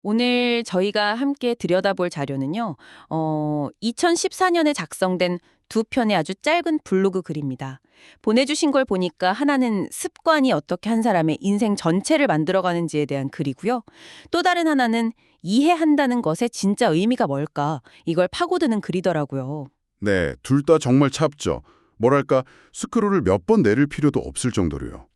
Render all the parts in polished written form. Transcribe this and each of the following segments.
오늘 저희가 함께 들여다볼 자료는요, 2014년에 작성된 두 편의 아주 짧은 블로그 글입니다. 보내주신 걸 보니까 하나는 습관이 어떻게 한 사람의 인생 전체를 만들어가는지에 대한 글이고요. 또 다른 하나는 이해한다는 것의 진짜 의미가 뭘까, 이걸 파고드는 글이더라고요. 네, 둘 다 정말 찹죠. 뭐랄까, 스크롤을 몇 번 내릴 필요도 없을 정도로요.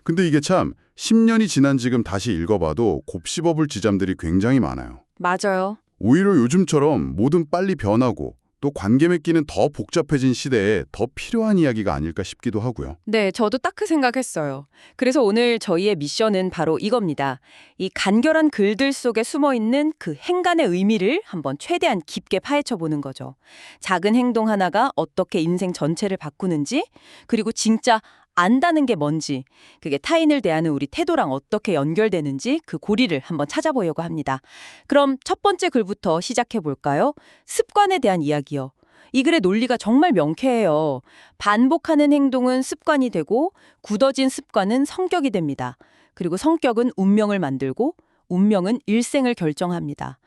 근데 이게 참 10년이 지난 지금 다시 읽어봐도 곱씹어볼 지점들이 굉장히 많아요. 맞아요. 오히려 요즘처럼 뭐든 빨리 변하고 또 관계 맺기는 더 복잡해진 시대에 더 필요한 이야기가 아닐까 싶기도 하고요. 네, 저도 딱 그 생각했어요. 그래서 오늘 저희의 미션은 바로 이겁니다. 이 간결한 글들 속에 숨어 있는 그 행간의 의미를 한번 최대한 깊게 파헤쳐 보는 거죠. 작은 행동 하나가 어떻게 인생 전체를 바꾸는지, 그리고 진짜 안다는 게 뭔지, 그게 타인을 대하는 우리 태도랑 어떻게 연결되는지 그 고리를 한번 찾아보려고 합니다. 그럼 첫 번째 글부터 시작해 볼까요? 습관에 대한 이야기요. 이 글의 논리가 정말 명쾌해요. 반복하는 행동은 습관이 되고 굳어진 습관은 성격이 됩니다. 그리고 성격은 운명을 만들고 운명은 일생을 결정합니다.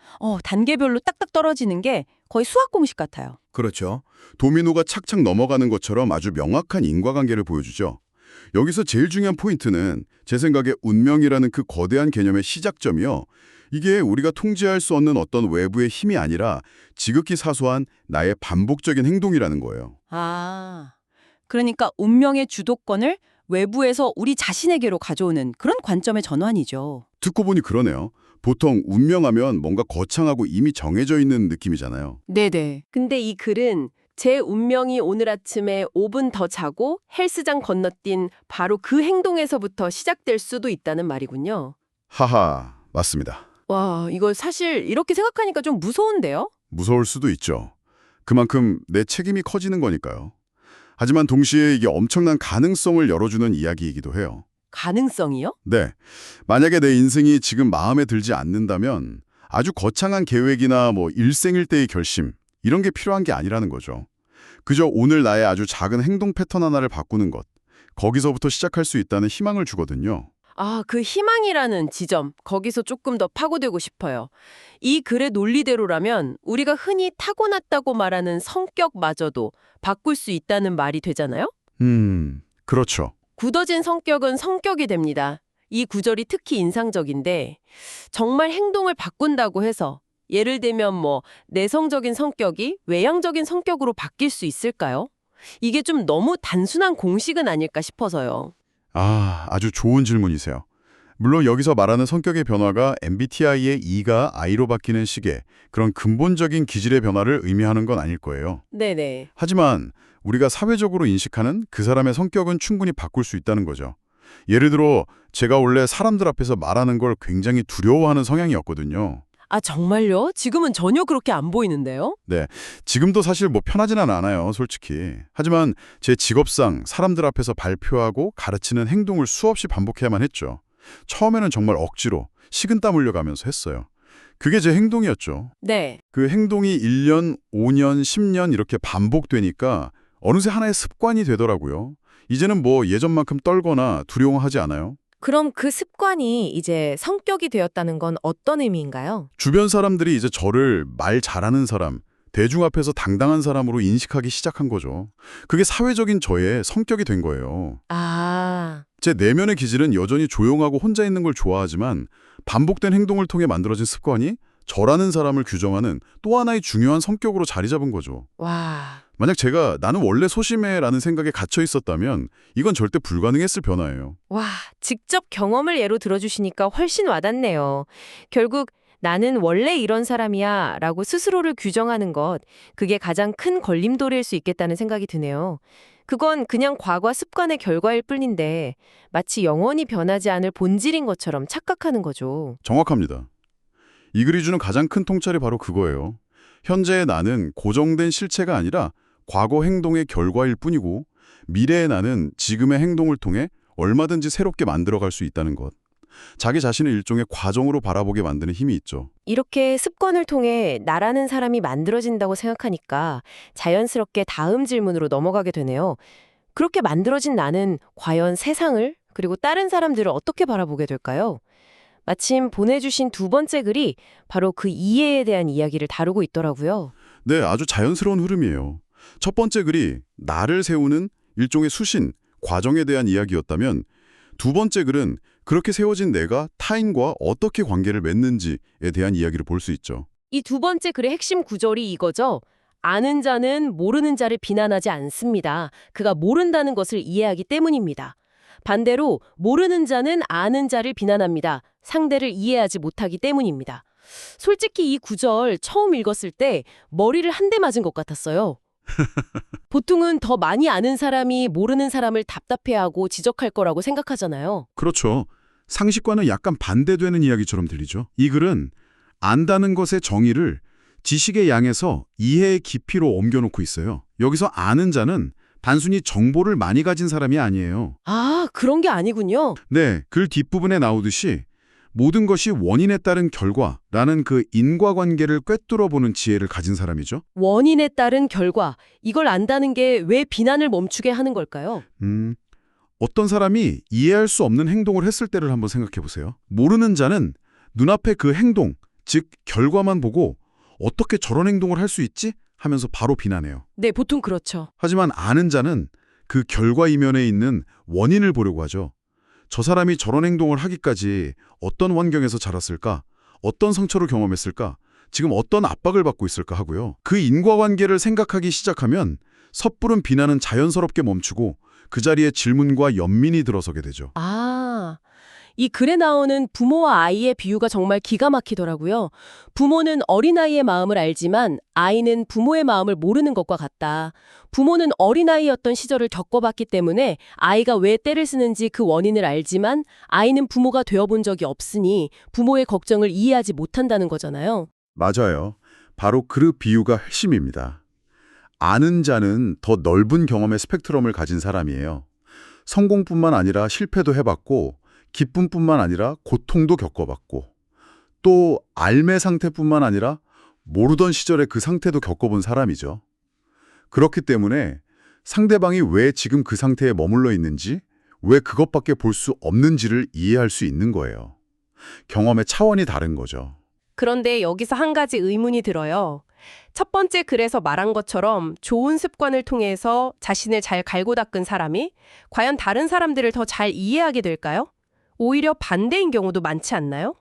단계별로 딱딱 떨어지는 게 거의 수학 공식 같아요. 그렇죠. 도미노가 착착 넘어가는 것처럼 아주 명확한 인과관계를 보여주죠. 여기서 제일 중요한 포인트는 제 생각에 운명이라는 그 거대한 개념의 시작점이요. 이게 우리가 통제할 수 없는 어떤 외부의 힘이 아니라 지극히 사소한 나의 반복적인 행동이라는 거예요. 그러니까 운명의 주도권을 외부에서 우리 자신에게로 가져오는 그런 관점의 전환이죠. 듣고 보니 그러네요. 보통 운명하면 뭔가 거창하고 이미 정해져 있는 느낌이잖아요. 네네. 근데 이 글은 제 운명이 오늘 아침에 5분 더 자고 헬스장 건너뛴 바로 그 행동에서부터 시작될 수도 있다는 말이군요. 하하, 맞습니다. 와, 이거 사실 이렇게 생각하니까 좀 무서운데요? 무서울 수도 있죠. 그만큼 내 책임이 커지는 거니까요. 하지만 동시에 이게 엄청난 가능성을 열어주는 이야기이기도 해요. 가능성이요? 네. 만약에 내 인생이 지금 마음에 들지 않는다면 아주 거창한 계획이나 일생일대의 결심, 이런 게 필요한 게 아니라는 거죠. 그저 오늘 나의 아주 작은 행동 패턴 하나를 바꾸는 것, 거기서부터 시작할 수 있다는 희망을 주거든요. 그 희망이라는 지점, 거기서 조금 더 파고들고 싶어요. 이 글의 논리대로라면 우리가 흔히 타고났다고 말하는 성격마저도 바꿀 수 있다는 말이 되잖아요? 그렇죠. 굳어진 성격은 성격이 됩니다. 이 구절이 특히 인상적인데 정말 행동을 바꾼다고 해서 예를 들면 내성적인 성격이 외향적인 성격으로 바뀔 수 있을까요? 이게 좀 너무 단순한 공식은 아닐까 싶어서요. 아주 좋은 질문이세요. 물론 여기서 말하는 성격의 변화가 MBTI의 E가 I로 바뀌는 식의 그런 근본적인 기질의 변화를 의미하는 건 아닐 거예요. 네네. 하지만 우리가 사회적으로 인식하는 그 사람의 성격은 충분히 바꿀 수 있다는 거죠. 예를 들어 제가 원래 사람들 앞에서 말하는 걸 굉장히 두려워하는 성향이었거든요. 정말요? 지금은 전혀 그렇게 안 보이는데요? 네, 지금도 사실 편하지는 않아요, 솔직히. 하지만 제 직업상 사람들 앞에서 발표하고 가르치는 행동을 수없이 반복해야만 했죠. 처음에는 정말 억지로 식은땀 흘려가면서 했어요. 그게 제 행동이었죠. 네. 그 행동이 1년, 5년, 10년 이렇게 반복되니까 어느새 하나의 습관이 되더라고요. 이제는 예전만큼 떨거나 두려워하지 않아요. 그럼 그 습관이 이제 성격이 되었다는 건 어떤 의미인가요? 주변 사람들이 이제 저를 말 잘하는 사람, 대중 앞에서 당당한 사람으로 인식하기 시작한 거죠. 그게 사회적인 저의 성격이 된 거예요. 제 내면의 기질은 여전히 조용하고 혼자 있는 걸 좋아하지만 반복된 행동을 통해 만들어진 습관이 저라는 사람을 규정하는 또 하나의 중요한 성격으로 자리 잡은 거죠. 와, 만약 제가 나는 원래 소심해라는 생각에 갇혀 있었다면 이건 절대 불가능했을 변화예요. 와, 직접 경험을 예로 들어주시니까 훨씬 와닿네요. 결국 나는 원래 이런 사람이야 라고 스스로를 규정하는 것, 그게 가장 큰 걸림돌일 수 있겠다는 생각이 드네요. 그건 그냥 과거 습관의 결과일 뿐인데 마치 영원히 변하지 않을 본질인 것처럼 착각하는 거죠. 정확합니다. 이 글이 주는 가장 큰 통찰이 바로 그거예요. 현재의 나는 고정된 실체가 아니라 과거 행동의 결과일 뿐이고 미래의 나는 지금의 행동을 통해 얼마든지 새롭게 만들어갈 수 있다는 것. 자기 자신을 일종의 과정으로 바라보게 만드는 힘이 있죠. 이렇게 습관을 통해 나라는 사람이 만들어진다고 생각하니까 자연스럽게 다음 질문으로 넘어가게 되네요. 그렇게 만들어진 나는 과연 세상을 그리고 다른 사람들을 어떻게 바라보게 될까요? 마침 보내주신 두 번째 글이 바로 그 이해에 대한 이야기를 다루고 있더라고요. 네, 아주 자연스러운 흐름이에요. 첫 번째 글이 나를 세우는 일종의 수신, 과정에 대한 이야기였다면 두 번째 글은 그렇게 세워진 내가 타인과 어떻게 관계를 맺는지에 대한 이야기를 볼 수 있죠. 이 두 번째 글의 핵심 구절이 이거죠. 아는 자는 모르는 자를 비난하지 않습니다. 그가 모른다는 것을 이해하기 때문입니다. 반대로 모르는 자는 아는 자를 비난합니다. 상대를 이해하지 못하기 때문입니다. 솔직히 이 구절 처음 읽었을 때 머리를 한 대 맞은 것 같았어요. 보통은 더 많이 아는 사람이 모르는 사람을 답답해하고 지적할 거라고 생각하잖아요. 그렇죠. 상식과는 약간 반대되는 이야기처럼 들리죠. 이 글은 안다는 것의 정의를 지식의 양에서 이해의 깊이로 옮겨놓고 있어요. 여기서 아는 자는 단순히 정보를 많이 가진 사람이 아니에요. 아, 그런 게 아니군요. 네, 글 뒷부분에 나오듯이 모든 것이 원인에 따른 결과라는 그 인과관계를 꿰뚫어보는 지혜를 가진 사람이죠. 원인에 따른 결과, 이걸 안다는 게 왜 비난을 멈추게 하는 걸까요? 어떤 사람이 이해할 수 없는 행동을 했을 때를 한번 생각해 보세요. 모르는 자는 눈앞에 그 행동, 즉 결과만 보고 어떻게 저런 행동을 할 수 있지? 하면서 바로 비난해요. 네, 보통 그렇죠. 하지만 아는 자는 그 결과 이면에 있는 원인을 보려고 하죠. 저 사람이 저런 행동을 하기까지 어떤 환경에서 자랐을까? 어떤 상처를 경험했을까? 지금 어떤 압박을 받고 있을까 하고요. 그 인과관계를 생각하기 시작하면 섣부른 비난은 자연스럽게 멈추고 그 자리에 질문과 연민이 들어서게 되죠. 아, 이 글에 나오는 부모와 아이의 비유가 정말 기가 막히더라고요. 부모는 어린아이의 마음을 알지만 아이는 부모의 마음을 모르는 것과 같다. 부모는 어린아이였던 시절을 겪어봤기 때문에 아이가 왜 때를 쓰는지 그 원인을 알지만 아이는 부모가 되어본 적이 없으니 부모의 걱정을 이해하지 못한다는 거잖아요. 맞아요. 바로 그 비유가 핵심입니다. 아는 자는 더 넓은 경험의 스펙트럼을 가진 사람이에요. 성공뿐만 아니라 실패도 해봤고 기쁨뿐만 아니라 고통도 겪어봤고 또 알매 상태뿐만 아니라 모르던 시절의 그 상태도 겪어본 사람이죠. 그렇기 때문에 상대방이 왜 지금 그 상태에 머물러 있는지, 왜 그것밖에 볼 수 없는지를 이해할 수 있는 거예요. 경험의 차원이 다른 거죠. 그런데 여기서 한 가지 의문이 들어요. 첫 번째 글에서 말한 것처럼 좋은 습관을 통해서 자신을 잘 갈고 닦은 사람이 과연 다른 사람들을 더 잘 이해하게 될까요? 오히려 반대인 경우도 많지 않나요?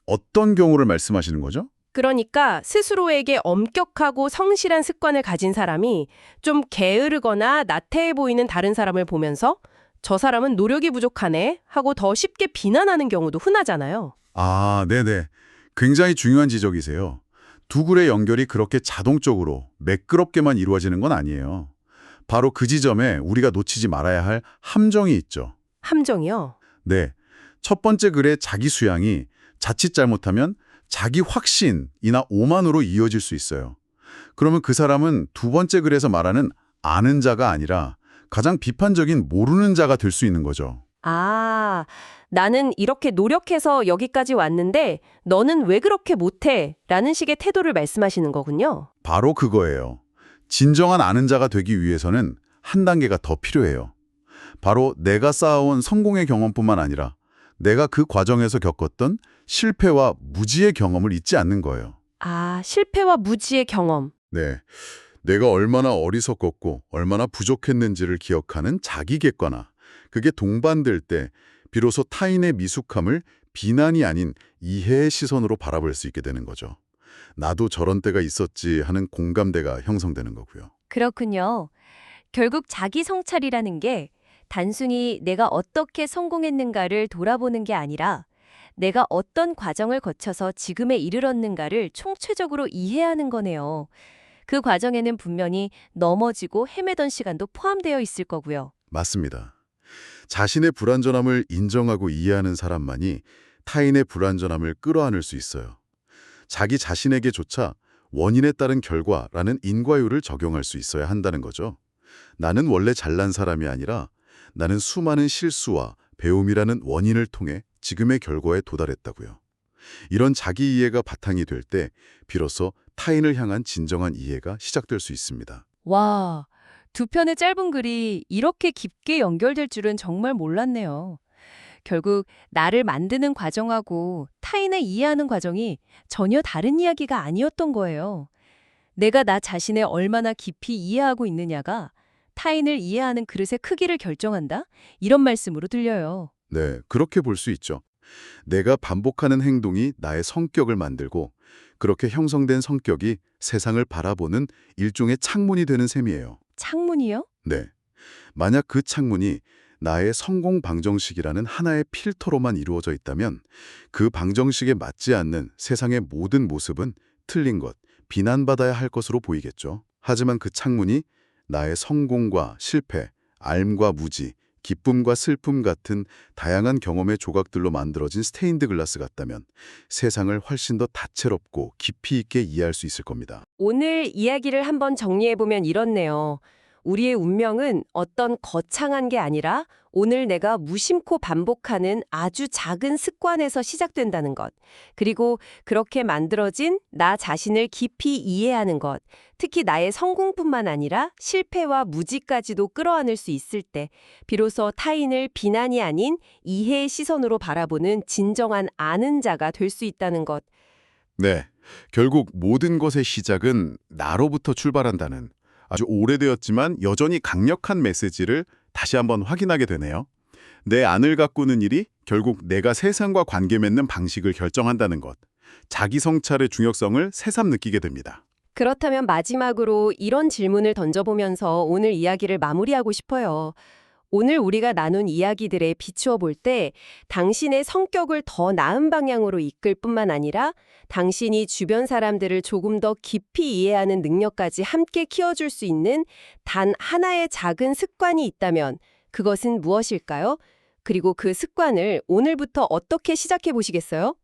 어떤 경우를 말씀하시는 거죠? 그러니까 스스로에게 엄격하고 성실한 습관을 가진 사람이 좀 게으르거나 나태해 보이는 다른 사람을 보면서 저 사람은 노력이 부족하네 하고 더 쉽게 비난하는 경우도 흔하잖아요. 아, 네네. 굉장히 중요한 지적이세요. 두 글의 연결이 그렇게 자동적으로 매끄럽게만 이루어지는 건 아니에요. 바로 그 지점에 우리가 놓치지 말아야 할 함정이 있죠. 함정이요? 네. 첫 번째 글의 자기 수양이 자칫 잘못하면 자기 확신이나 오만으로 이어질 수 있어요. 그러면 그 사람은 두 번째 글에서 말하는 아는 자가 아니라 가장 비판적인 모르는 자가 될 수 있는 거죠. 아, 나는 이렇게 노력해서 여기까지 왔는데 너는 왜 그렇게 못해? 라는 식의 태도를 말씀하시는 거군요. 바로 그거예요. 진정한 아는 자가 되기 위해서는 한 단계가 더 필요해요. 바로 내가 쌓아온 성공의 경험뿐만 아니라 내가 그 과정에서 겪었던 실패와 무지의 경험을 잊지 않는 거예요. 아, 실패와 무지의 경험. 네. 내가 얼마나 어리석었고 얼마나 부족했는지를 기억하는 자기 객관화. 그게 동반될 때 비로소 타인의 미숙함을 비난이 아닌 이해의 시선으로 바라볼 수 있게 되는 거죠. 나도 저런 때가 있었지 하는 공감대가 형성되는 거고요. 그렇군요. 결국 자기 성찰이라는 게 단순히 내가 어떻게 성공했는가를 돌아보는 게 아니라 내가 어떤 과정을 거쳐서 지금에 이르렀는가를 총체적으로 이해하는 거네요. 그 과정에는 분명히 넘어지고 헤매던 시간도 포함되어 있을 거고요. 맞습니다. 자신의 불완전함을 인정하고 이해하는 사람만이 타인의 불완전함을 끌어안을 수 있어요. 자기 자신에게조차 원인에 따른 결과라는 인과율을 적용할 수 있어야 한다는 거죠. 나는 원래 잘난 사람이 아니라 나는 수많은 실수와 배움이라는 원인을 통해 지금의 결과에 도달했다고요. 이런 자기 이해가 바탕이 될 때 비로소 타인을 향한 진정한 이해가 시작될 수 있습니다. 와, 두 편의 짧은 글이 이렇게 깊게 연결될 줄은 정말 몰랐네요. 결국 나를 만드는 과정하고 타인을 이해하는 과정이 전혀 다른 이야기가 아니었던 거예요. 내가 나 자신을 얼마나 깊이 이해하고 있느냐가 타인을 이해하는 그릇의 크기를 결정한다? 이런 말씀으로 들려요. 네, 그렇게 볼 수 있죠. 내가 반복하는 행동이 나의 성격을 만들고 그렇게 형성된 성격이 세상을 바라보는 일종의 창문이 되는 셈이에요. 창문이요? 네. 만약 그 창문이 나의 성공 방정식이라는 하나의 필터로만 이루어져 있다면 그 방정식에 맞지 않는 세상의 모든 모습은 틀린 것, 비난받아야 할 것으로 보이겠죠. 하지만 그 창문이 나의 성공과 실패, 앓음과 무지, 기쁨과 슬픔 같은 다양한 경험의 조각들로 만들어진 스테인드 글라스 같다면 세상을 훨씬 더 다채롭고 깊이 있게 이해할 수 있을 겁니다. 오늘 이야기를 한번 정리해보면 이렇네요. 우리의 운명은 어떤 거창한 게 아니라 오늘 내가 무심코 반복하는 아주 작은 습관에서 시작된다는 것. 그리고 그렇게 만들어진 나 자신을 깊이 이해하는 것. 특히 나의 성공뿐만 아니라 실패와 무지까지도 끌어안을 수 있을 때 비로소 타인을 비난이 아닌 이해의 시선으로 바라보는 진정한 아는 자가 될 수 있다는 것. 네, 결국 모든 것의 시작은 나로부터 출발한다는 아주 오래되었지만 여전히 강력한 메시지를 다시 한번 확인하게 되네요. 내 안을 가꾸는 일이 결국 내가 세상과 관계 맺는 방식을 결정한다는 것. 자기 성찰의 중요성을 새삼 느끼게 됩니다. 그렇다면 마지막으로 이런 질문을 던져보면서 오늘 이야기를 마무리하고 싶어요. 오늘 우리가 나눈 이야기들에 비추어 볼 때 당신의 성격을 더 나은 방향으로 이끌 뿐만 아니라 당신이 주변 사람들을 조금 더 깊이 이해하는 능력까지 함께 키워줄 수 있는 단 하나의 작은 습관이 있다면 그것은 무엇일까요? 그리고 그 습관을 오늘부터 어떻게 시작해 보시겠어요?